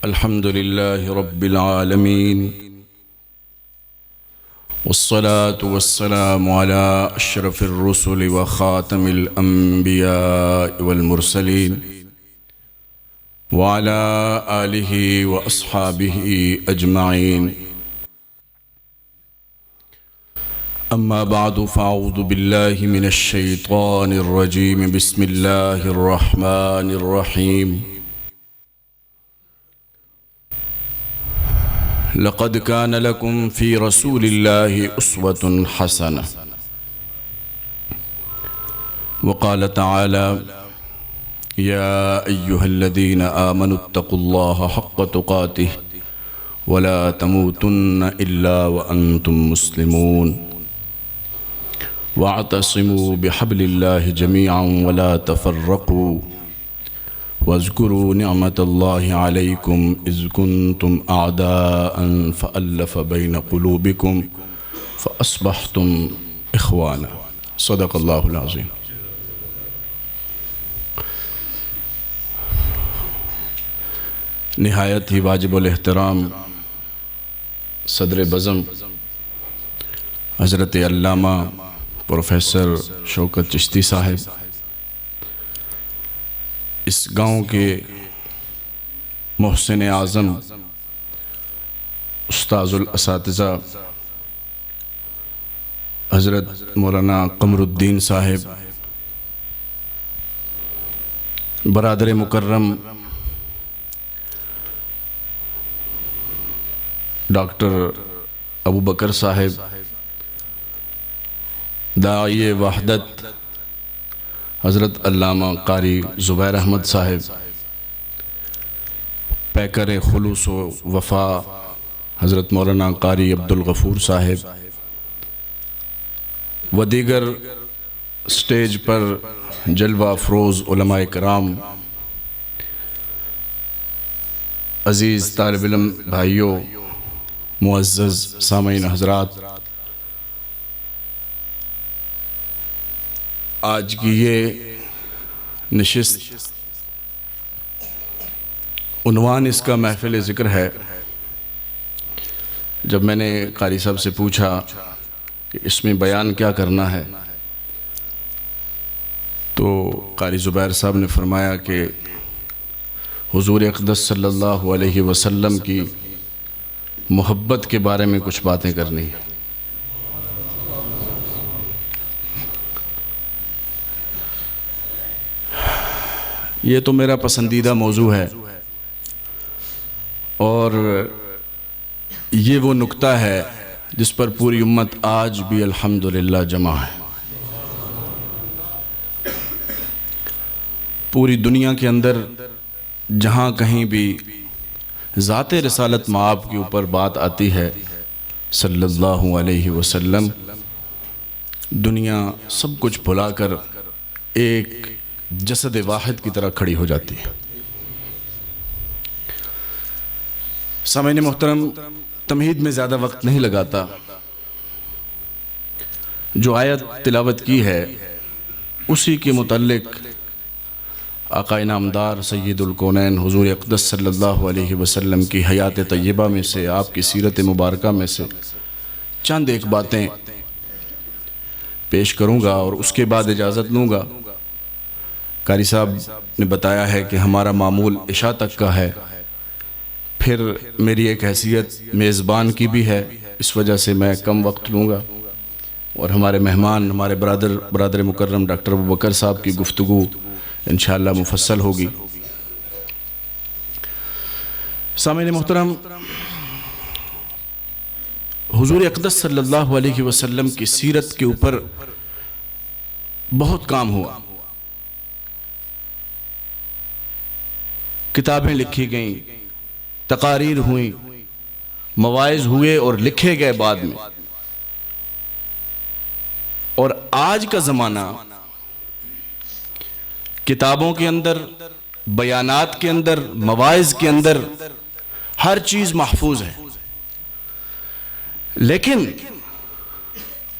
الحمد لله رب العالمين والصلاة والسلام على أشرف الرسل وخاتم الأنبياء والمرسلين وعلى آله وأصحابه أجمعين. أما بعد فأعوذ بالله من الشيطان الرجيم. بسم الله الرحمن الرحيم. لقد كان لكم في رسول الله أسوة حسنة. وقال تعالى: يا أيها الذين آمنوا اتقوا الله حق تقاته ولا تموتن إلا وأنتم مسلمون واعتصموا بحبل الله جميعا ولا تفرقوا واذكروا نعمة الله عليكم إذ كنتم أعداء فألف بين قلوبكم فأصبحتم إخوانا. صدق الله العظيم. نہایت ہی واجب الاحترام صدر بزم حضرت علامہ پروفیسر شوکت چشتی صاحب، اس گاؤں کے محسن اعظم استاذ الاساتذہ حضرت مولانا قمر الدین صاحب، برادر مکرم ڈاکٹر ابو بکر صاحب، داعی وحدت حضرت علامہ قاری زبیر احمد صاحب، پیکر خلوص و وفا حضرت مولانا قاری عبدالغفور صاحب، و دیگر سٹیج پر جلوہ افروز علماء کرام، عزیز طالب علم بھائیوں، معزز سامعین حضرات، آج کی یہ نشست عنوان اس کا محفل ذکر ہے. جب میں نے قاری صاحب سے پوچھا کہ اس میں بیان کیا کرنا ہے تو قاری زبیر صاحب نے فرمایا کہ حضور اقدس صلی اللہ علیہ وسلم کی محبت کے بارے میں کچھ باتیں کرنی ہیں. یہ تو میرا پسندیدہ موضوع ہے اور یہ وہ نکتہ ہے جس پر پوری امت آج بھی الحمدللہ جمع ہے. پوری دنیا کے اندر جہاں کہیں بھی ذات رسالت مآب کے اوپر بات آتی ہے صلی اللہ علیہ وسلم، دنیا سب کچھ بھلا کر ایک جسد واحد کی طرح کھڑی ہو جاتی ہے. سامعین محترم، تمہید میں زیادہ وقت نہیں لگاتا. جو آیت تلاوت کی ہے اسی کے متعلق آقا انعامدار سید الکونین حضور اقدس صلی اللہ علیہ وسلم کی حیات طیبہ میں سے، آپ کی سیرت مبارکہ میں سے چند ایک باتیں پیش کروں گا اور اس کے بعد اجازت لوں گا. قاری صاحب نے بتایا ہے کہ ہمارا معمول عشاء تک کا ہے، پھر میری ایک حیثیت میزبان کی بھی ہے، اس وجہ سے میں کم وقت لوں گا اور ہمارے مہمان، ہمارے برادر مکرم ڈاکٹر ابو بکر صاحب کی گفتگو انشاءاللہ مفصل ہوگی. سامعین محترم، حضور اقدس صلی اللہ علیہ وسلم کی سیرت کے اوپر بہت کام ہوا. کتابیں لکھی گئیں، تقاریر ہوئیں، مواعظ ہوئے اور لکھے گئے بعد میں. اور آج کا زمانہ کتابوں کے اندر، بیانات کے اندر، مواعظ کے اندر ہر چیز محفوظ ہے، لیکن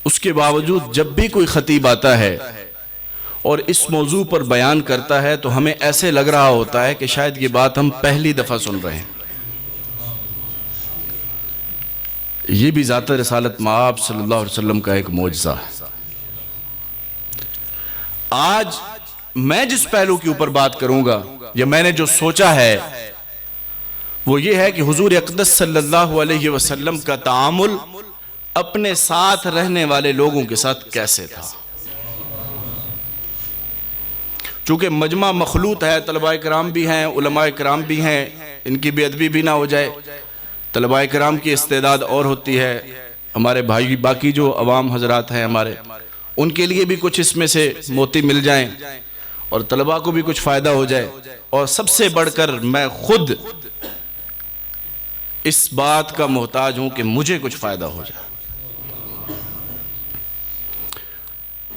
اس کے باوجود جب بھی کوئی خطیب آتا ہے اور اس موضوع پر بیان کرتا ہے تو ہمیں ایسے لگ رہا ہوتا ہے کہ شاید یہ بات ہم پہلی دفعہ سن رہے ہیں. یہ بھی ذات رسالت مآب صلی اللہ علیہ وسلم کا ایک معجزہ ہے۔ آج میں جس پہلو کے اوپر بات کروں گا یا میں نے جو سوچا ہے وہ یہ ہے کہ حضور اقدس صلی اللہ علیہ وسلم کا تعامل اپنے ساتھ رہنے والے لوگوں کے ساتھ کیسے تھا۔ چونکہ مجمع مخلوط ہے، طلباء کرام بھی ہیں، علماء کرام بھی ہیں، ان کی بے ادبی بھی نہ ہو جائے۔ طلباء کرام کی استعداد اور ہوتی ہے، ہمارے بھائی باقی جو عوام حضرات ہیں ہمارے، ان کے لیے بھی کچھ اس میں سے موتی مل جائیں اور طلباء کو بھی کچھ فائدہ ہو جائے، اور سب سے بڑھ کر میں خود اس بات کا محتاج ہوں کہ مجھے کچھ فائدہ ہو جائے۔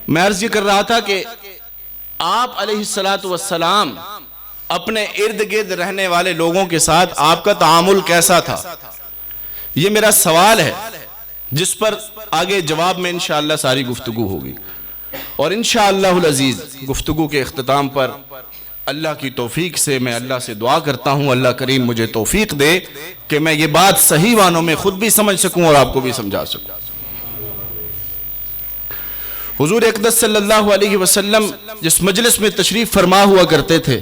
میں عرض یہ کر رہا تھا کہ آپ علیہ السلام اپنے ارد گرد رہنے والے لوگوں کے ساتھ آپ کا تعامل کیسا تھا، یہ میرا سوال ہے جس پر آگے جواب میں انشاءاللہ ساری گفتگو ہوگی، اور انشاءاللہ العزیز گفتگو کے اختتام پر اللہ کی توفیق سے میں اللہ سے دعا کرتا ہوں اللہ کریم مجھے توفیق دے کہ میں یہ بات صحیح معنوں میں خود بھی سمجھ سکوں اور آپ کو بھی سمجھا سکوں۔ حضور اقدس صلی اللہ علیہ وسلم جس مجلس میں تشریف فرما ہوا کرتے تھے،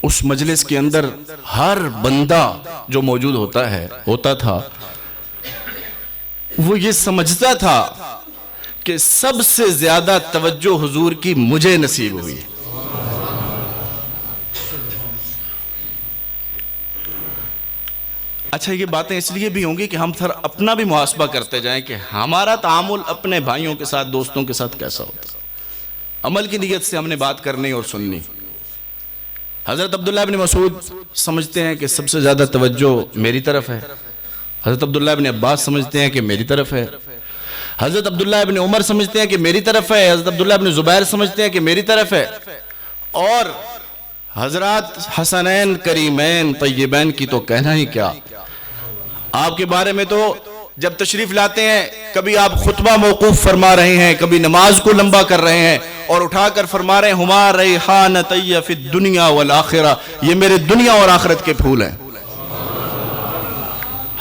اس مجلس کے اندر ہر بندہ جو موجود ہوتا تھا وہ یہ سمجھتا تھا کہ سب سے زیادہ توجہ حضور کی مجھے نصیب ہوئی۔ اچھا، یہ باتیں اس لیے بھی ہوں گی کہ ہم پھر اپنا بھی محاسبہ کرتے جائیں کہ ہمارا تعامل اپنے بھائیوں کے ساتھ، دوستوں کے ساتھ کیسا ہوتا ہے۔ عمل کی نیت سے ہم نے بات کرنی اور سننی۔ حضرت عبداللہ بن مسعود سمجھتے ہیں کہ سب سے زیادہ توجہ میری طرف ہے، حضرت عبداللہ بن عباس سمجھتے ہیں کہ میری طرف ہے، حضرت عبداللہ بن عمر سمجھتے ہیں کہ میری طرف ہے، حضرت عبداللہ بن زبیر سمجھتے ہیں کہ میری طرف ہے، اور حضرات حسنین کریمین طیبین کی تو کہنا ہی کیا۔ آپ کے بارے میں تو جب تشریف لاتے ہیں کبھی آپ خطبہ موقوف فرما رہے ہیں، کبھی نماز کو لمبا کر رہے ہیں اور اٹھا کر فرما رہے ہیں ہما ریحانتی فی الدنیا والآخرہ، یہ میرے دنیا اور آخرت کے پھول ہیں۔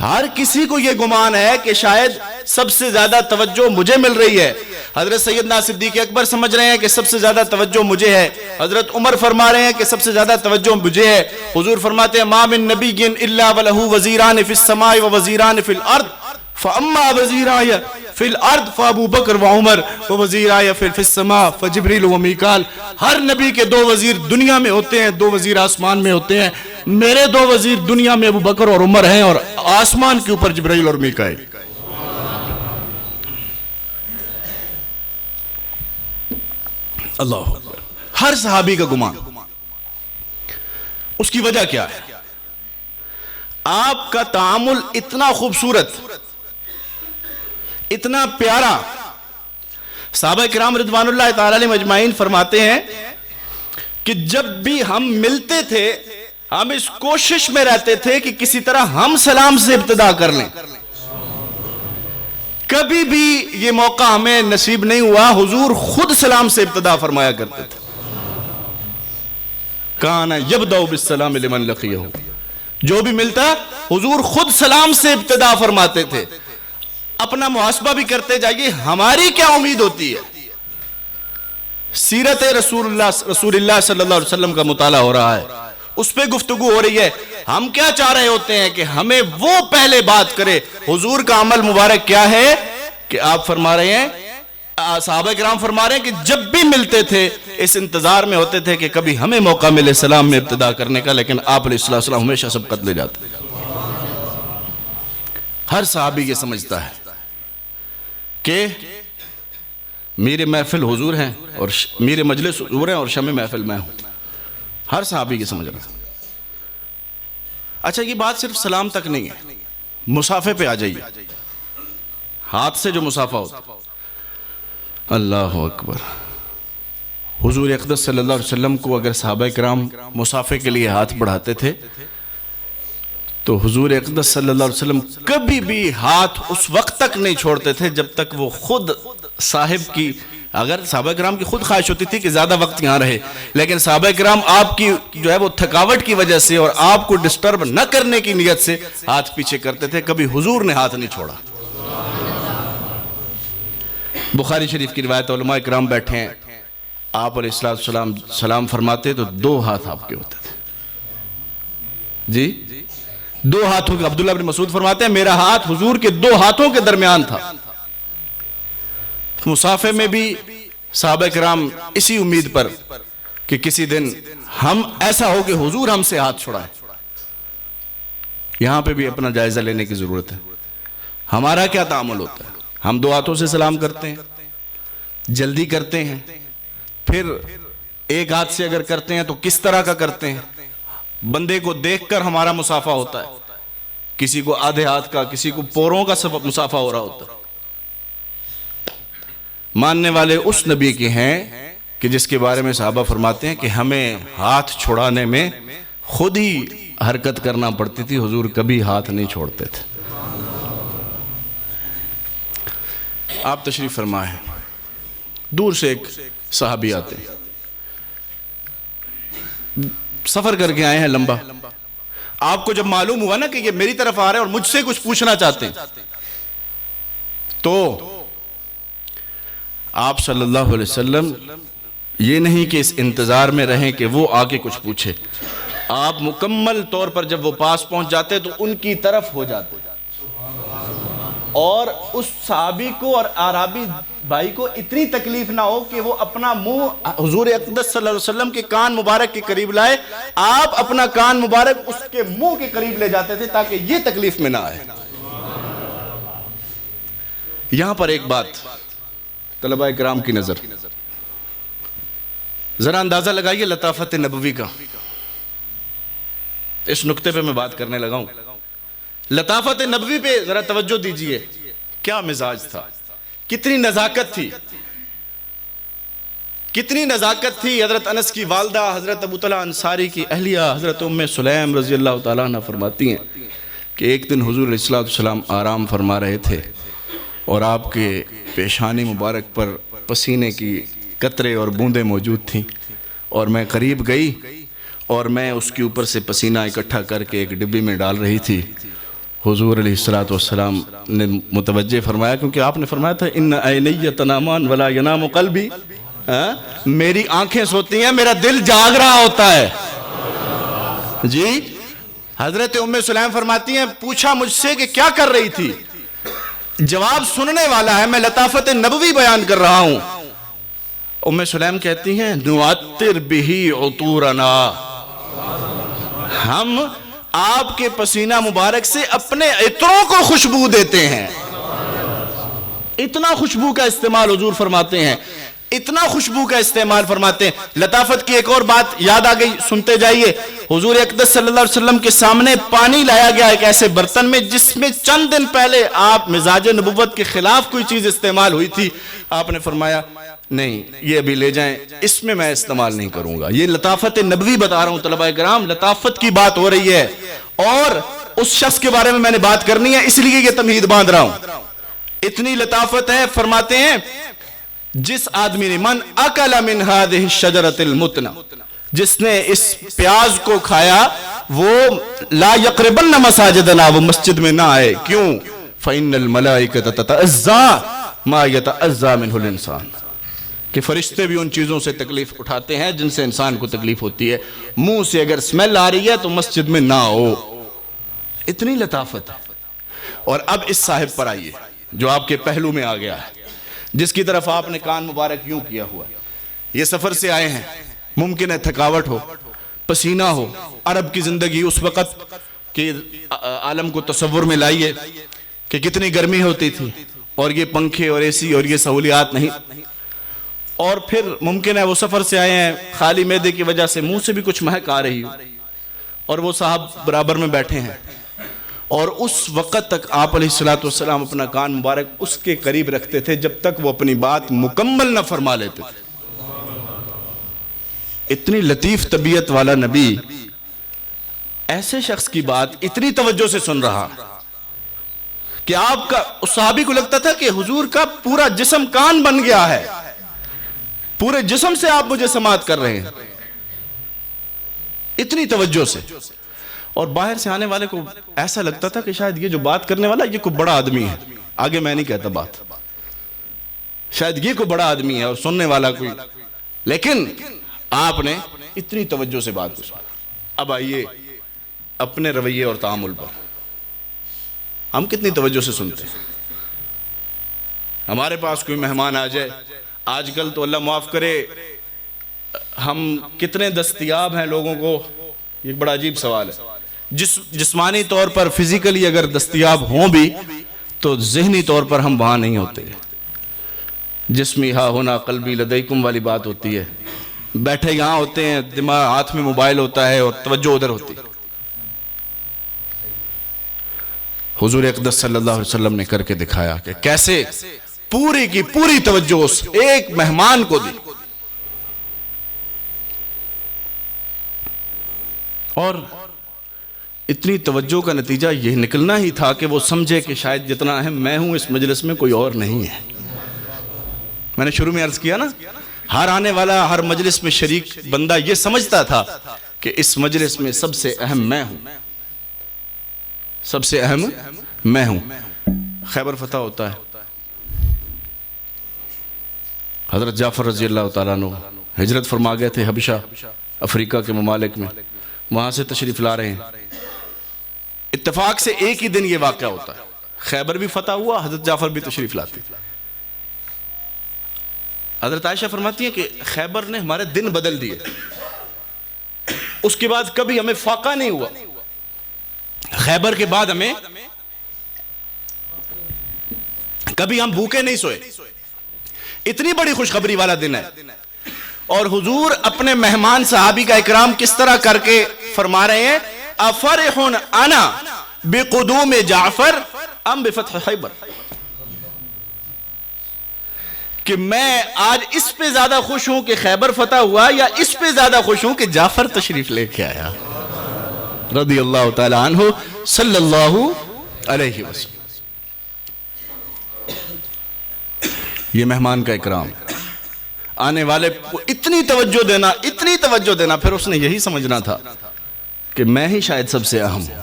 ہر کسی کو یہ گمان ہے کہ شاید سب سے زیادہ توجہ مجھے مل رہی ہے۔ حضرت سیدنا صدیق اکبر سمجھ رہے ہیں کہ سب سے زیادہ توجہ مجھے ہے، حضرت عمر فرما رہے ہیں کہ سب سے زیادہ توجہ مجھے ہے۔ حضور فرماتے ہیں ما من نبی الا ولہ وزیران فی السماء ووزیران فی الارض فاما وزیرای فی الارض فابو بکر وعمر ووزیرای فی السماء فجبریل ومیکال۔ ہر نبی کے دو وزیر دنیا میں ہوتے ہیں، دو وزیر آسمان میں ہوتے ہیں۔ میرے دو وزیر دنیا میں ابو بکر اور عمر ہیں، اور آسمان کے اوپر جبرائیل اور میکائیل۔ اللہ اکبر۔ ہر صحابی کا گمان۔ اس کی وجہ کیا ہے؟ آپ کا تعامل اتنا خوبصورت، اتنا پیارا۔ صحابہ کرام رضوان اللہ تعالی علیہم اجمعین فرماتے ہیں کہ جب بھی ہم ملتے تھے ہم اس کوشش میں رہتے تھے کہ کسی طرح ہم سلام سے ابتدا کر لیں۔ کبھی بھی یہ موقع ہمیں نصیب نہیں ہوا، حضور خود سلام سے ابتدا فرمایا کرتے تھے۔ کانا یبدأ بالسلام لمن لقیہ، جو بھی ملتا حضور خود سلام سے ابتدا فرماتے تھے۔ اپنا محاسبہ بھی کرتے جائیے، ہماری کیا امید ہوتی ہے؟ سیرت رسول اللہ صلی اللہ علیہ وسلم کا مطالعہ ہو رہا ہے، اس پہ گفتگو ہو رہی ہے۔ ہم کیا چاہ رہے ہوتے ہیں کہ ہمیں وہ پہلے بات کرے۔ حضور کا عمل مبارک کیا ہے کہ آپ فرما رہے ہیں، صحابہ کرام فرما رہے ہیں کہ جب بھی ملتے تھے اس انتظار میں ہوتے تھے کہ کبھی ہمیں موقع ملے سلام میں ابتدا کرنے کا، لیکن آپ علیہ السلام ہمیشہ سبقت لے جاتے۔ ہر صحابی یہ سمجھتا ہے کہ میرے محفل حضور ہیں اور میرے مجلس حضور ہیں اور شمع محفل میں ہوں۔ ہر صحابی یہ سمجھ رہا ہے۔ اچھا، یہ بات صرف سلام تک نہیں ہے، مسافے پہ آ جائیے۔ ہاتھ سے جو مسافہ ہوتا، اللہ اکبر۔ حضور اقدس صلی اللہ علیہ وسلم کو اگر صحابہ کرام مسافے کے لیے ہاتھ بڑھاتے تھے تو حضور اقدس صلی اللہ علیہ وسلم کبھی بھی ہاتھ اس وقت تک نہیں چھوڑتے تھے جب تک وہ خود صاحب کی اگر صحابہ کرام کی خود خواہش ہوتی تھی کہ زیادہ وقت یہاں رہے، لیکن صحابہ کرام آپ کی جو ہے وہ تھکاوٹ کی وجہ سے اور آپ کو ڈسٹرب نہ کرنے کی نیت سے ہاتھ پیچھے کرتے تھے، کبھی حضور نے ہاتھ نہیں چھوڑا۔ بخاری شریف کی روایت، علماء کرام بیٹھے ہیں، آپ علیہ السلام سلام فرماتے تو 2 ہاتھ آپ کے ہوتے تھے، جی 2 ہاتھوں کے۔ عبداللہ بن مسعود فرماتے ہیں میرا ہاتھ حضور کے 2 ہاتھوں کے درمیان تھا۔ مصافحے میں بھی صحابہ کرام اسی امید پر کہ کسی دن ہم ایسا ہو کہ حضور ہم سے ہاتھ چھڑائے۔ یہاں پہ بھی اپنا جائزہ لینے کی ضرورت ہے، ہمارا کیا تعامل ہوتا ہے؟ ہم 2 ہاتھوں سے سلام کرتے ہیں، جلدی کرتے ہیں، پھر 1 ہاتھ سے اگر کرتے ہیں تو کس طرح کا کرتے ہیں؟ بندے کو دیکھ کر ہمارا مصافحہ ہوتا ہے، کسی کو آدھے ہاتھ کا، کسی کو پوروں کا مصافحہ ہو رہا ہوتا ہے۔ ماننے والے اس نبی کے ہیں کہ جس کے بارے میں صحابہ فرماتے ہیں کہ ہمیں ہاتھ چھڑانے میں خود ہی حرکت کرنا پڑتی تھی، حضور کبھی ہاتھ نہیں چھوڑتے تھے۔ آپ تشریف فرما ہے، دور سے ایک صحابی آتے ہیں، سفر کر کے آئے ہیں لمبا۔ آپ کو جب معلوم ہوا نا کہ یہ میری طرف آ رہے ہیں اور مجھ سے کچھ پوچھنا چاہتے ہیں، تو آپ صلی اللہ علیہ وسلم یہ نہیں کہ اس انتظار میں رہیں کہ وہ آ کے کچھ پوچھے، آپ مکمل طور پر جب وہ پاس پہنچ جاتے تو ان کی طرف ہو جاتے، اور اس صحابی کو اور عربی بھائی کو اتنی تکلیف نہ ہو کہ وہ اپنا منہ حضور اقدس صلی اللہ علیہ وسلم کے کان مبارک کے قریب لائے، آپ اپنا کان مبارک اس کے منہ کے قریب لے جاتے تھے تاکہ یہ تکلیف میں نہ آئے۔ یہاں پر ایک بات طلباء کرام کی نظر، ذرا اندازہ لگائیے لطافت نبوی کا، اس نقطے پہ میں بات کرنے لگا ہوں۔ لطافت نبوی پہ ذرا توجہ دیجئے، کیا مزاج تھا، کتنی نزاکت تھی، کتنی نزاکت تھی۔ حضرت انس کی والدہ حضرت ابو طلحہ انصاری کی اہلیہ حضرت ام سلیم رضی اللہ تعالیٰ عنہ فرماتی ہیں کہ ایک دن حضور علیہ السلام آرام فرما رہے تھے اور آپ کے پیشانی مبارک پر پسینے کی قطرے اور بوندیں موجود تھیں، اور میں قریب گئی اور میں اس کے اوپر سے پسینہ اکٹھا کر کے ایک ڈبی میں ڈال رہی تھی۔ حضور علیہ السلام نے متوجہ فرمایا، کیونکہ آپ نے فرمایا تھا ان عینی تنامان ولا ینام قلبی، میری آنکھیں سوتی ہیں میرا دل جاگ رہا ہوتا ہے۔ جی حضرت ام سلیم فرماتی ہیں پوچھا مجھ سے کہ کیا کر رہی تھی، جواب سننے والا ہے، میں لطافت نبوی بیان کر رہا ہوں۔ ام سلیم کہتی ہیں نعطر بہی عطورنا، ہم آپ کے پسینہ مبارک سے اپنے عطروں کو خوشبو دیتے ہیں۔ اتنا خوشبو کا استعمال حضور فرماتے ہیں، اتنا خوشبو کا استعمال فرماتے ہیں۔ لطافت کی ایک اور بات یاد آ گئی، سنتے جائیے۔ حضور اقدس صلی اللہ علیہ وسلم کے سامنے پانی لایا گیا ایک ایسے برتن میں جس میں چند دن پہلے آپ مزاج نبوت کے خلاف کوئی چیز استعمال ہوئی تھی، آپ نے فرمایا نہیں یہ ابھی لے جائیں، اس میں استعمال نہیں کروں گا۔ یہ لطافت نبوی بتا رہا ہوں طلباء کرام، لطافت کی بات ہو رہی ہے، اور اس شخص کے بارے میں نے بات کرنی ہے، اس لیے یہ تمہید باندھ رہا ہوں۔ اتنی لطافت ہے، فرماتے ہیں جس آدمی نے من اکل من هذه الشجرة المتنہ، جس نے اس پیاز کو کھایا وہ لا یقربن مساجدنا، وہ مسجد میں نہ آئے، کیوں؟ فإن الملائکۃ تتأذى ما يتأذى منه الانسان، کہ فرشتے بھی ان چیزوں سے تکلیف اٹھاتے ہیں جن سے انسان کو تکلیف ہوتی ہے۔ منہ سے اگر سمیل آ رہی ہے تو مسجد میں نہ ہو، اتنی لطافت ہے۔ اور اب اس صاحب پر آئیے جو آپ کے پہلو میں آ گیا ہے، جس کی طرف آپ نے کان مبارک یوں کیا ہوا، یہ سفر سے آئے ہیں، ممکن ہے تھکاوٹ ہو، پسینہ ہو۔ عرب کی زندگی اس وقت کے عالم کو تصور میں لائیے کہ کتنی گرمی ہوتی تھی، اور یہ پنکھے اور اے سی اور یہ سہولیات نہیں، اور پھر ممکن ہے وہ سفر سے آئے ہیں، خالی معدے کی وجہ سے منہ سے بھی کچھ مہک آ رہی ہو، اور وہ صاحب برابر میں بیٹھے ہیں، اور اس وقت تک آپ علیہ السلام اپنا کان مبارک اس کے قریب رکھتے تھے جب تک وہ اپنی بات مکمل نہ فرما لیتے تھے۔ اتنی لطیف طبیعت والا نبی ایسے شخص کی بات اتنی توجہ سے سن رہا کہ آپ کا اس صحابی کو لگتا تھا کہ حضور کا پورا جسم کان بن گیا ہے، پورے جسم سے آپ مجھے سماعت کر رہے ہیں، اتنی توجہ سے. اور باہر سے آنے والے کو ایسا لگتا تھا کہ شاید یہ جو بات کرنے والا یہ کوئی بڑا آدمی ہے. آگے میں نہیں کہتا بات، شاید یہ کوئی بڑا آدمی ہے اور سننے والا کوئی، لیکن آپ نے اتنی توجہ سے بات کی. اب آئیے اپنے رویے اور تعامل پر، ہم کتنی توجہ سے سنتے ہیں. ہمارے پاس کوئی مہمان آ جائے، آج کل تو اللہ معاف کرے ہم کتنے دستیاب ہیں لوگوں کو. یہ بڑا عجیب سوال ہے. جسمانی طور پر فزیکلی اگر دستیاب ہوں بھی تو ذہنی طور پر ہم وہاں نہیں ہوتے. جسمی ہاں ہونا قلبی لدیکم والی بات ہوتی ہے. بیٹھے یہاں ہوتے ہیں، دماغ ہاتھ میں موبائل ہوتا ہے اور توجہ ادھر ہوتی ہے. حضور اقدس صلی اللہ علیہ وسلم نے کر کے دکھایا کہ کیسے پوری کی پوری توجہ اس ایک مہمان کو دی. اور اتنی توجہ کا نتیجہ یہ نکلنا ہی تھا کہ وہ سمجھے کہ شاید جتنا اہم میں ہوں اس مجلس میں کوئی اور نہیں ہے. میں نے شروع میں عرض کیا نا، ہر آنے والا ہر مجلس میں شریک بندہ یہ سمجھتا تھا کہ اس مجلس میں سب سے اہم میں ہوں، سب سے اہم میں ہوں. خیبر فتح ہوتا ہے، حضرت جعفر رضی اللہ تعالیٰ عنہ ہجرت فرما گئے تھے حبشہ، افریقہ کے ممالک میں، وہاں سے تشریف لا رہے ہیں. اتفاق سے ایک ہی دن یہ واقعہ ہوتا ہے، خیبر بھی فتح ہوا، حضرت جعفر بھی تشریف لاتے. حضرت عائشہ فرماتی ہیں کہ خیبر نے ہمارے دن بدل دیے، اس کے بعد کبھی ہمیں فاقہ نہیں ہوا. خیبر کے بعد ہمیں کبھی ہم بھوکے نہیں سوئے. اتنی بڑی خوشخبری والا دن ہے. اور حضور اپنے مہمان صحابی کا اکرام کس طرح کر کے فرما رہے ہیں، افرح انا بقدوم جعفر ام بفتح خیبر، کہ میں آج اس پہ زیادہ خوش ہوں کہ خیبر فتح ہوا یا اس پہ زیادہ خوش ہوں کہ جعفر تشریف لے کے آیا رضی اللہ تعالی عنہ صلی اللہ علیہ وسلم. یہ مہمان کا اکرام، آنے والے کو اتنی توجہ دینا، اتنی توجہ دینا. پھر اس نے یہی سمجھنا تھا کہ میں ہی شاید سب سے اہم ہوں.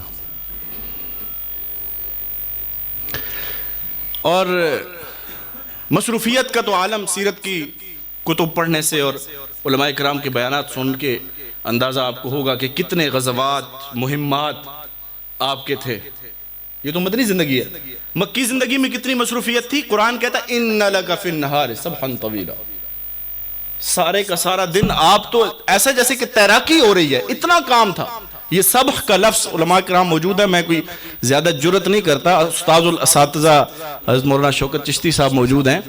اور مصروفیت کا تو عالم، سیرت کی کتب پڑھنے سے اور علماء کرام کے بیانات سن کے اندازہ آپ کو ہوگا کہ کتنے غزوات، مہمات آپ کے تھے. یہ تو مدنی زندگی ہے. مکی زندگی میں کتنی مصروفیت تھی. قرآن کہتا ہے ان لک فی النہار سبحا طویلا، سارے کا سارا دن آپ تو ایسا جیسے کہ تیراکی ہو رہی ہے، اتنا کام تھا. یہ سبح کا لفظ علماء کرام موجود ہے، میں کوئی زیادہ جرت نہیں کرتا. استاذ الاساتذہ حضرت مولانا شوکت چشتی صاحب موجود ہیں،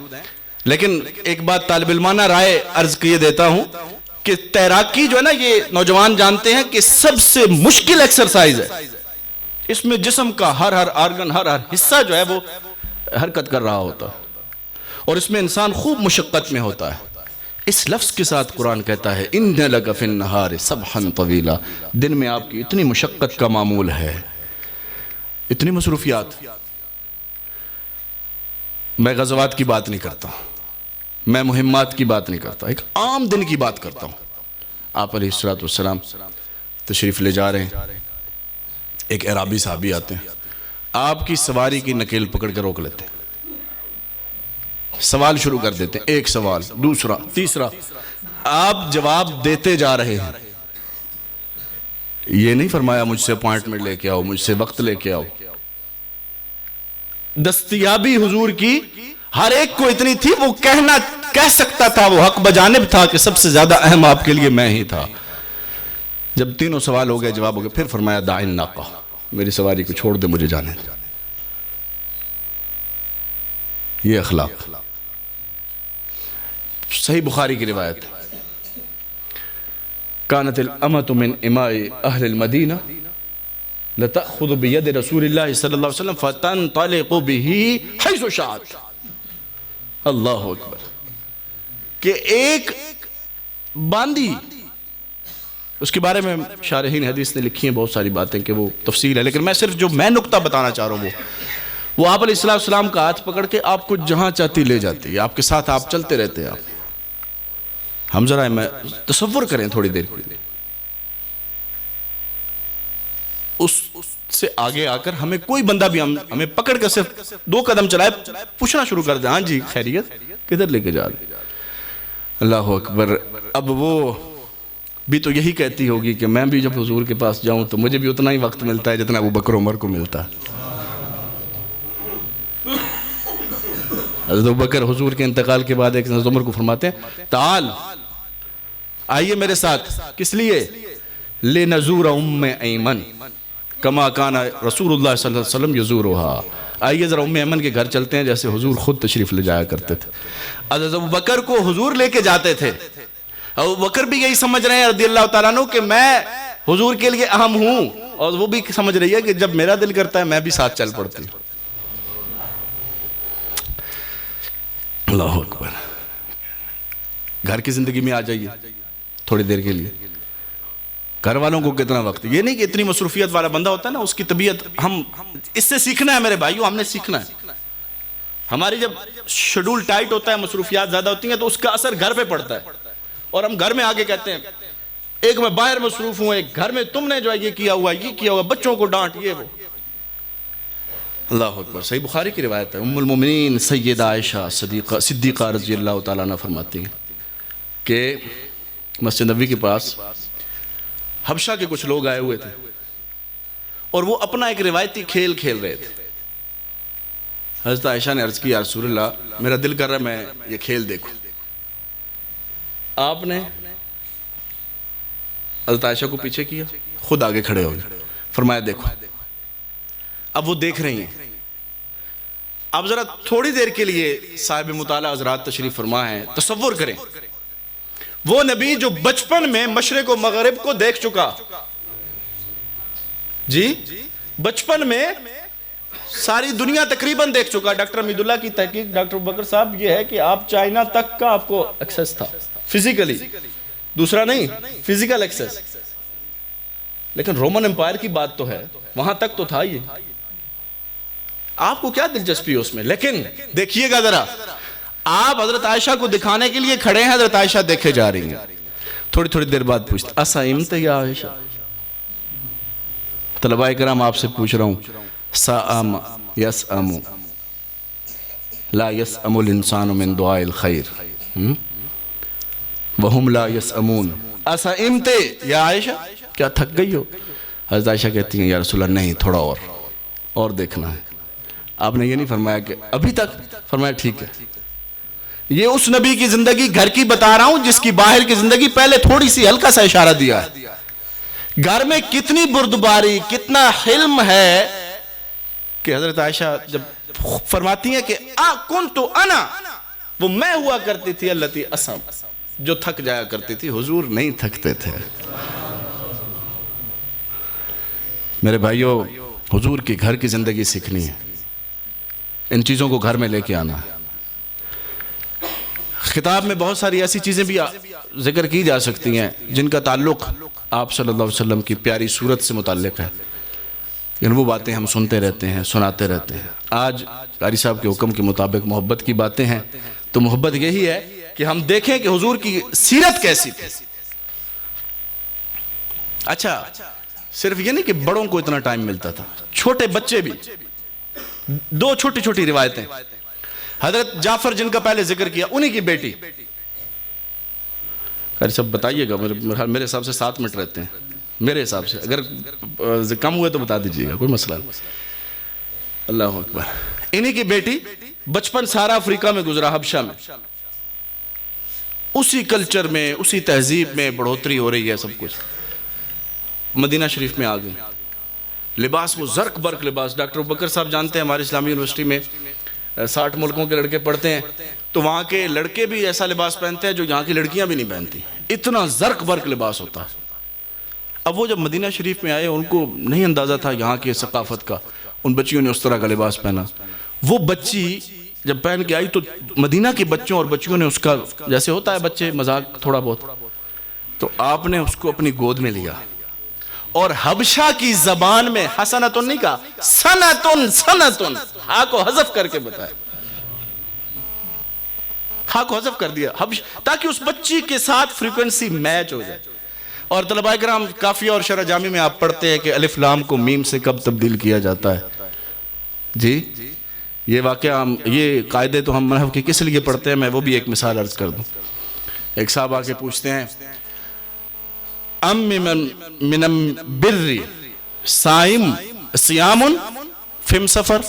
لیکن ایک بات طالب علمانہ رائے عرض کیے دیتا ہوں کہ تیراکی جو ہے نا، یہ نوجوان جانتے ہیں کہ سب سے مشکل ایکسرسائز ہے. اس میں جسم کا ہر آرگن، ہر حصہ جو ہے وہ حرکت کر رہا ہوتا ہے، اور اس میں انسان خوب مشقت میں ہوتا ہے. اس لفظ کے ساتھ قرآن کہتا ہے ان لک فی النہار سبحا طویلا، دن میں آپ کی اتنی مشقت کا معمول ہے، اتنی مصروفیات. میں غزوات کی بات نہیں کرتا، میں مہمات کی بات نہیں کرتا، ایک عام دن کی بات کرتا ہوں. آپ علیہ الصلوۃ والسلام تشریف لے جا رہے ہیں، ایک اعرابی صحابی آتے ہیں، آپ کی سواری کی نکیل پکڑ کے روک لیتے ہیں، سوال شروع کر دیتے ہیں. ایک سوال، دوسرا، تیسرا، آپ جواب دیتے جا رہے ہیں. یہ نہیں فرمایا مجھ سے اپوائنٹمنٹ لے کے آؤ، مجھ سے وقت لے کے آؤ. دستیابی حضور کی ہر ایک کو اتنی تھی، وہ کہہ سکتا تھا، وہ حق بجانب تھا کہ سب سے زیادہ اہم آپ کے لیے میں ہی تھا. جب تینوں سوال ہو گئے، جواب ہو گئے، پھر فرمایا دع الناقہ، میری سواری کو چھوڑ دے، مجھے جانے دے. یہ اخلاق. صحیح بخاری کی روایت، کانت الامۃ من اماء اہل المدینہ لتأخذ بید رسول اللہ صلی اللہ علیہ وسلم فتنطلق به حیث شاءت. اللہ اکبر. کہ ایک باندی، اس کے بارے میں شارحین حدیث نے لکھی ہیں بہت ساری باتیں کہ وہ تفصیل ہے، لیکن میں صرف جو میں نقطہ بتانا چاہ رہا ہوں وہ آپ علیہ السلام کا ہاتھ پکڑ کے آپ کو جہاں چاہتی لے جاتی ہے، آپ کے ساتھ آپ چلتے رہتے ہیں. آپ ہم ذرا تصور کریں تھوڑی دیر کے لیے، اس سے آگے آ کر ہمیں کوئی بندہ بھی ہمیں پکڑ کر صرف 2 قدم چلائے، پوچھنا شروع کر دیں، ہاں جی خیریت، کدھر لے کے جا رہے؟ اللہ اکبر. اب وہ بھی تو یہی کہتی ہوگی کہ میں بھی جب حضور کے پاس جاؤں تو مجھے بھی اتنا ہی وقت ملتا ہے جتنا ابو بکر عمر کو ملتا ہے. حضرت ابو بکر حضور کے انتقال کے بعد ایک حضرت عمر کو فرماتے ہیں تعال، آئیے میرے ساتھ. کس لیے؟ لنزور ام ایمن کما کان رسول اللہ صلی اللہ علیہ وسلم یزورها. آئیے ذرا ام ایمن کے گھر چلتے ہیں جیسے حضور خود تشریف لے جایا کرتے تھے. حضرت ابو بکر کو حضور لے کے جاتے تھے. ابو بکر بھی یہی سمجھ رہے ہیں رضی اللہ تعالیٰ عنہ کہ میں حضور کے لیے اہم ہوں، اور وہ بھی سمجھ رہی ہے کہ جب میرا دل کرتا ہے میں بھی ساتھ چل پڑتی ہوں. اللہ اکبر. گھر کی زندگی میں آ جائیے تھوڑی دیر کے لیے. گھر والوں کو کتنا وقت، یہ نہیں کہ اتنی مصروفیت والا بندہ ہوتا ہے نا اس کی طبیعت، ہم اس سے سیکھنا ہے میرے بھائیو، ہم نے سیکھنا ہے. ہماری جب شیڈول ٹائٹ ہوتا ہے، مصروفیات زیادہ ہوتی ہیں تو اس کا اثر گھر پہ پڑتا ہے، اور ہم گھر میں آگے کہتے ہیں ایک میں باہر مصروف ہوں، ایک گھر میں تم نے جو ہے یہ کیا ہوا، بچوں کو ڈانٹ، یہ وہ. اللہ اکبر. صحیح بخاری کی روایت ہے، ام المومنین سیدہ عائشہ صدیقہ رضی اللہ تعالیٰ عنہ فرماتی ہیں کہ مسجد نبوی کے پاس حبشہ کے کچھ لوگ آئے ہوئے تھے اور وہ اپنا ایک روایتی کھیل کھیل رہے تھے. حضرت عائشہ نے عرض کی یا رسول اللہ میرا دل کر رہا ہے میں یہ کھیل دیکھوں. آپ نے حضرت عائشہ کو پیچھے کیا، خود آگے کھڑے ہو گئے، فرمایا دیکھو. اب وہ دیکھ رہی ہیں. اب ذرا تھوڑی دیر کے لیے صاحب مطالعہ حضرات تشریف فرما ہیں، تصور کریں وہ نبی جو بچپن میں مشرق و مغرب کو دیکھ چکا، جی بچپن میں ساری دنیا تقریباً دیکھ چکا. ڈاکٹر حمید اللہ کی تحقیق ڈاکٹر بکر صاحب یہ ہے کہ آپ چائنا تک کا آپ کو ایکسس تھا فزیکلی، دوسرا نہیں فزیکل ایکسس. لیکن رومن امپائر کی بات تو ہے، وہاں تک تو تھا یہ. آپ کو کیا دلچسپی ہے اس میں؟ لیکن دیکھیے گا ذرا، آپ حضرت عائشہ کو دکھانے کے لیے کھڑے ہیں، حضرت عائشہ دیکھے جا رہی ہیں. تھوڑی تھوڑی دیر بعد پوچھتے اسائمت یا عائشہ؟ طلباء کرام آپ سے پوچھ رہا ہوں، سأم یسأم لا یسأم الانسان من دعاء الخیر وہم لا یسأمون. اسائمت یا عائشہ، کیا تھک گئی ہو؟ حضرت عائشہ کہتی ہیں یا رسول اللہ نہیں، تھوڑا اور دیکھنا ہے. آپ نے یہ نہیں فرمایا کہ ابھی تک، فرمایا ٹھیک ہے. یہ اس نبی کی زندگی گھر کی بتا رہا ہوں جس کی باہر کی زندگی پہلے تھوڑی سی ہلکا سا اشارہ دیا ہے. گھر میں کتنی بردباری، کتنا حلم ہے کہ حضرت عائشہ جب فرماتی ہیں کہ کنت انا، وہ میں ہوا کرتی تھی، التی اسم، جو تھک جایا کرتی تھی. حضور نہیں تھکتے تھے. میرے بھائیو حضور کی گھر کی زندگی سیکھنی ہے، ان چیزوں کو گھر میں لے کے آنا ہے. خطاب میں بہت ساری ایسی چیزیں بھی ذکر کی جا سکتی ہیں جن کا تعلق آپ صلی اللہ علیہ وسلم کی پیاری صورت سے متعلق ہے، لیکن وہ باتیں ہم سنتے رہتے ہیں، سناتے رہتے ہیں. آج قاری صاحب کے حکم کے مطابق محبت کی باتیں ہیں، تو محبت یہی ہے کہ ہم دیکھیں کہ حضور کی سیرت کیسی تھی. اچھا صرف یہ نہیں کہ بڑوں کو اتنا ٹائم ملتا تھا، چھوٹے بچے بھی. 2 چھوٹی چھوٹی روایتیں. حضرت جعفر جن کا پہلے ذکر کیا، انہی کی بیٹی. قاری صاحب بتائیے گا، میرے حساب سے 7 منٹ رہتے ہیں میرے حساب سے، اگر کم ہوئے تو بتا دیجیے گا، کوئی مسئلہ نہیں. اللہ اکبر. انہی کی بیٹی بچپن سارا افریقہ میں گزرا، حبشہ میں. اسی کلچر میں، اسی تہذیب میں بڑھوتری ہو رہی ہے، سب کچھ. مدینہ شریف میں آ گئے. لباس وہ زرق برق لباس. ڈاکٹر بکر صاحب جانتے ہیں ہماری اسلامی یونیورسٹی میں 60 ملکوں کے لڑکے پڑھتے ہیں، تو وہاں کے لڑکے بھی ایسا لباس پہنتے ہیں جو یہاں کی لڑکیاں بھی نہیں پہنتی. اتنا زرق برق لباس ہوتا ہے. اب وہ جب مدینہ شریف میں آئے، ان کو نہیں اندازہ تھا یہاں کی ثقافت کا. ان بچیوں نے اس طرح کا لباس پہنا. وہ بچی جب پہن کے آئی تو مدینہ کے بچوں اور بچیوں نے اس کا، جیسے ہوتا ہے بچے مذاق تھوڑا بہت، تو آپ نے اس کو اپنی گود میں لیا اور حبشہ کی زبان میں حسنتن نہیں کہا، سنتن، سنتن، ہاں کو حذف کر کے بتایا. ہا کو حذف کر دیا تاکہ اس بچی کے ساتھ فریکوینسی میچ ہو جائے. اور طلباء کرام کافیہ اور شرح جامی میں آپ پڑھتے ہیں کہ الف لام کو میم سے کب تبدیل کیا جاتا ہے. جی یہ واقعہ یہ قاعدے تو ہم نحو کے کس لیے پڑھتے ہیں، میں وہ بھی ایک مثال عرض کر دوں. ایک صاحب آ کے پوچھتے ہیں ام من البر صائم صیام فی سفر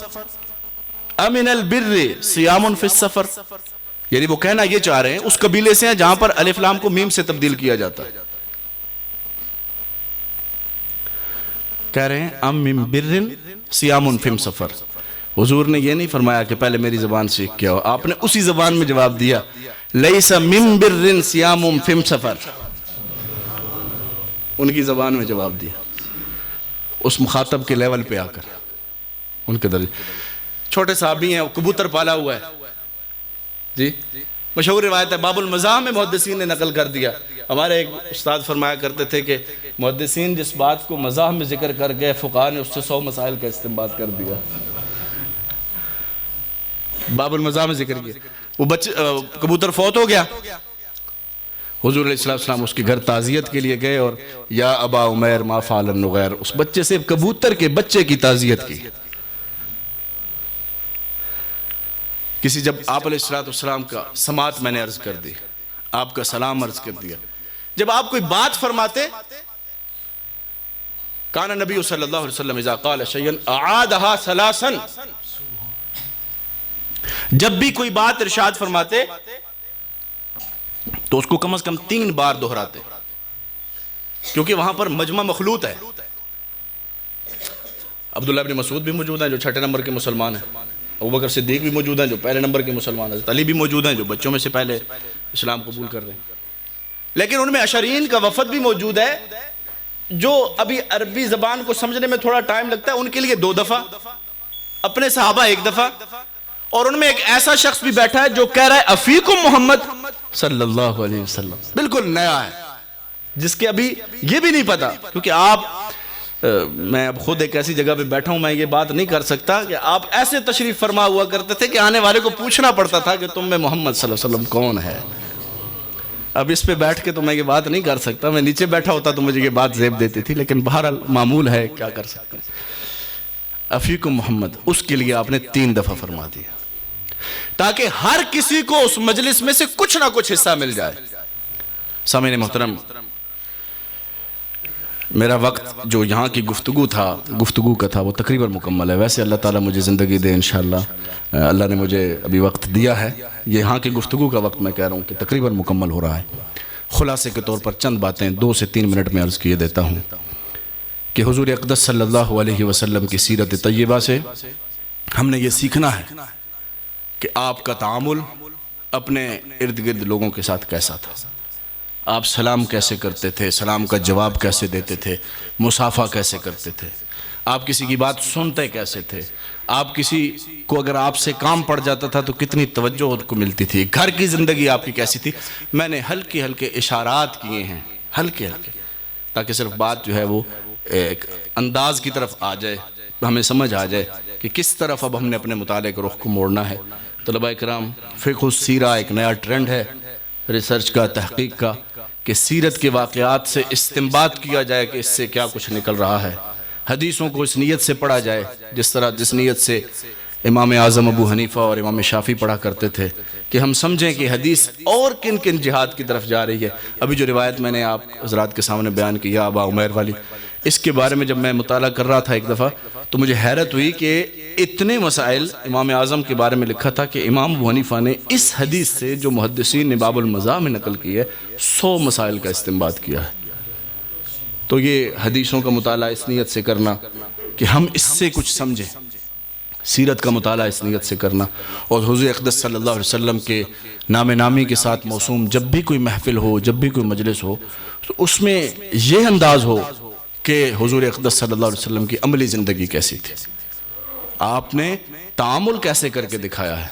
ام من البر صیام فی السفر. یعنی وہ کہنا یہ چاہ رہے ہیں اس قبیلے سے ہیں جہاں پر الف لام کو میم سے تبدیل کیا جاتا ہے. کہہ رہے ہیں ام من بر صیام فی سفر. حضور نے یہ نہیں فرمایا کہ پہلے میری زبان سیکھ کے آؤ، آپ نے اسی زبان میں جواب دیا لیس من بر صیام فی سفر. ان کی زبان میں جواب دیا اس مخاطب کے لیول پہ آ کر، ان کے درجے. چھوٹے صحابی ہیں، کبوتر پالا ہوا ہے. جی مشہور روایت ہے، باب المزاح میں محدثین نے نقل کر دیا. ہمارے ایک استاد فرمایا کرتے تھے کہ محدثین جس بات کو مزاح میں ذکر کر گئے، فقہاء نے اس سے 100 مسائل کا استنباط کر دیا. باب المزاح میں ذکر کیا. وہ کبوتر فوت ہو گیا، حضور علیہ السلام اس کے گھر تعزیت کے لیے گئے اور یا ابا عمیر ما فعل النغیر، اس بچے سے کبوتر کے بچے کی تعزیت کی. کسی جب آپ علیہ السلام کا سماعت میں نے عرض کر دی، آپ کا سلام عرض کر دیا، جب آپ کوئی بات فرماتے کان نبی صلی اللہ علیہ وسلم اذا قال شیئا اعادها ثلاثا، جب بھی کوئی بات ارشاد فرماتے تو اس کو کم از کم 3 بار دہراتے، کیونکہ وہاں پر مجمع مخلوط ہے. عبداللہ بن مسعود بھی موجود ہیں جو 6 نمبر کے مسلمان ہیں، ابوبکر صدیق بھی موجود ہیں جو 1 نمبر کے مسلمان ہیں، حضرت علی بھی موجود ہیں جو بچوں میں سے پہلے اسلام قبول کر رہے ہیں. لیکن ان میں عشرین کا وفد بھی موجود ہے جو ابھی عربی زبان کو سمجھنے میں تھوڑا ٹائم لگتا ہے، ان کے لیے 2 دفعہ، اپنے صحابہ 1 دفعہ، اور ان میں ایک ایسا شخص بھی بیٹھا ہے جو کہہ رہا ہے افیکم محمد صلی اللہ علیہ وسلم، بالکل نیا ہے جس کے ابھی یہ بھی نہیں پتا. کیونکہ آپ میں اب خود ایک ایسی جگہ پہ بیٹھا ہوں، میں یہ بات نہیں کر سکتا کہ آپ ایسے تشریف فرما ہوا کرتے تھے کہ آنے والے کو پوچھنا پڑتا تھا کہ تم میں محمد صلی اللہ علیہ وسلم کون ہے. اب اس پہ بیٹھ کے تو میں یہ بات نہیں کر سکتا، میں نیچے بیٹھا ہوتا تو مجھے یہ بات زیب دیتی تھی، لیکن بہرحال معمول ہے، کیا کر سکتے ہیں. افیکم محمد اس کے لیے آپ نے 3 دفعہ فرما دیا تاکہ ہر کسی کو اس مجلس میں سے کچھ نہ کچھ حصہ مل جائے. سامعین محترم، میرا وقت جو یہاں کی گفتگو کا تھا وہ تقریباً مکمل ہے. ویسے اللہ تعالیٰ مجھے زندگی دے انشاءاللہ، اللہ نے مجھے ابھی وقت دیا ہے، یہاں کی گفتگو کا وقت میں کہہ رہا ہوں کہ تقریباً مکمل ہو رہا ہے. خلاصے کے طور پر چند باتیں 2 سے 3 منٹ میں عرض کیے دیتا ہوں کہ حضور اقدس صلی اللہ علیہ وسلم کی سیرت طیبہ سے ہم نے یہ سیکھنا ہے کہ آپ کا تعامل اپنے ارد گرد لوگوں کے ساتھ کیسا تھا. آپ سلام کیسے کرتے تھے، سلام کا جواب کیسے دیتے تھے، مصافحہ کیسے کرتے تھے، آپ کسی کی بات سنتے کیسے تھے، آپ کسی کو اگر آپ سے کام پڑ جاتا تھا تو کتنی توجہ کو ملتی تھی، گھر کی زندگی آپ کی کیسی تھی. میں نے ہلکے ہلکے اشارات کیے ہیں، ہلکے ہلکے، تاکہ صرف بات جو ہے وہ ایک انداز کی طرف آ جائے، ہمیں سمجھ آ جائے کہ کس طرف اب ہم نے اپنے مطالعے کے رخ کو موڑنا ہے. طلباء کرام، فقہ السیرہ ایک نیا ٹرینڈ ہے ریسرچ کا، تحقیق کا، کہ سیرت کے واقعات سے استنباط کیا جائے کہ اس سے کیا کچھ نکل رہا ہے. حدیثوں کو اس نیت سے پڑھا جائے جس نیت سے امام اعظم ابو حنیفہ اور امام شافعی پڑھا کرتے تھے، کہ ہم سمجھیں کہ حدیث اور کن کن جہاد کی طرف جا رہی ہے. ابھی جو روایت میں نے آپ حضرات کے سامنے بیان کی یا ابا عمیر والی، اس کے بارے میں جب میں مطالعہ کر رہا تھا ایک دفعہ تو مجھے حیرت ہوئی کہ اتنے مسائل امام اعظم کے بارے میں لکھا تھا کہ امام ابو حنیفہ نے اس حدیث سے جو محدثین نے باب المزاح میں نقل کی ہے 100 مسائل کا استنباط کیا ہے. تو یہ حدیثوں کا مطالعہ اس نیت سے کرنا کہ ہم اس سے کچھ سمجھیں، سیرت کا مطالعہ اس نیت سے کرنا، اور حضور اقدس صلی اللہ علیہ وسلم کے نام نامی کے ساتھ موسوم جب بھی کوئی محفل ہو، جب بھی کوئی مجلس ہو، تو اس میں یہ انداز ہو کہ حضور اقدس صلی اللہ علیہ وسلم کی عملی زندگی کیسی تھی، آپ نے تعامل کیسے کر کے دکھایا ہے،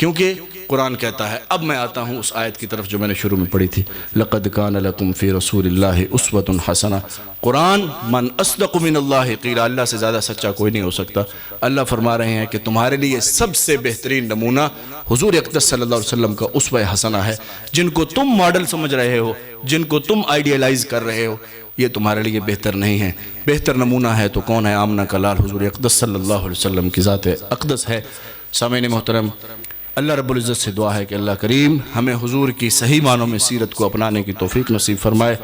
کیونکہ قرآن کہتا ہے. اب میں آتا ہوں اس آیت کی طرف جو میں نے شروع میں پڑھی تھی. لقد کان لکم فی رسول اللہ اسوۃ حسنہ. قرآن من اصدق من اللہ قیلا. اللہ سے زیادہ سچا کوئی نہیں ہو سکتا. اللہ فرما رہے ہیں کہ تمہارے لیے سب سے بہترین نمونہ حضور اقدس صلی اللہ علیہ وسلم کا اسوہ حسنہ ہے. جن کو تم ماڈل سمجھ رہے ہو، جن کو تم آئیڈیالائز کر رہے ہو، یہ تمہارے لیے بہتر نہیں ہے. بہتر نمونہ ہے تو کون ہے؟ آمنہ کا لال حضور اقدس صلی اللہ علیہ وسلم کی ذات اقدس ہے. سامعین محترم، اللہ رب العزت سے دعا ہے کہ اللہ کریم ہمیں حضور کی صحیح معنوں میں سیرت کو اپنانے کی توفیق نصیب فرمائے.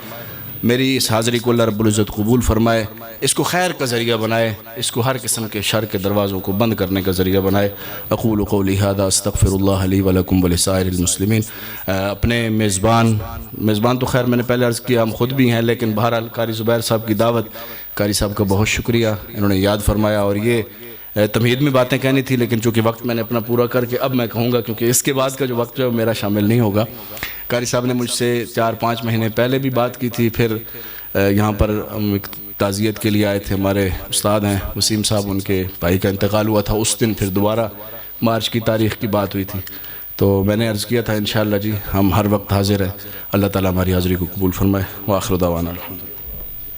میری اس حاضری کو اللہ رب العزت قبول فرمائے، اس کو خیر کا ذریعہ بنائے، اس کو ہر قسم کے شر کے دروازوں کو بند کرنے کا ذریعہ بنائے. اقول قولی ھذا استغفر اللہ لی ولکم ولسائر المسلمین. اپنے میزبان تو خیر میں نے پہلے عرض کیا ہم خود بھی ہیں، لیکن بہرحال قاری زبیر صاحب کی دعوت، قاری صاحب کا بہت شکریہ، انہوں نے یاد فرمایا. اور یہ تمہید میں باتیں کہنی تھی، لیکن چونکہ وقت میں نے اپنا پورا کر کے اب میں کہوں گا، کیونکہ اس کے بعد کا جو وقت ہے وہ میرا شامل نہیں ہوگا. قاری صاحب نے مجھ سے 4-5 مہینے پہلے بھی بات کی تھی. پھر یہاں پر ہم ایک تعزیت کے لیے آئے تھے. ہمارے استاد ہیں وسیم صاحب، ان کے بھائی کا انتقال ہوا تھا اس دن. پھر دوبارہ مارچ کی تاریخ کی بات ہوئی تھی، تو میں نے عرض کیا تھا انشاءاللہ جی ہم ہر وقت حاضر ہیں. اللہ تعالیٰ ہماری حاضری کو قبول فرمائے. وآخر دعوانا الحمدللہ.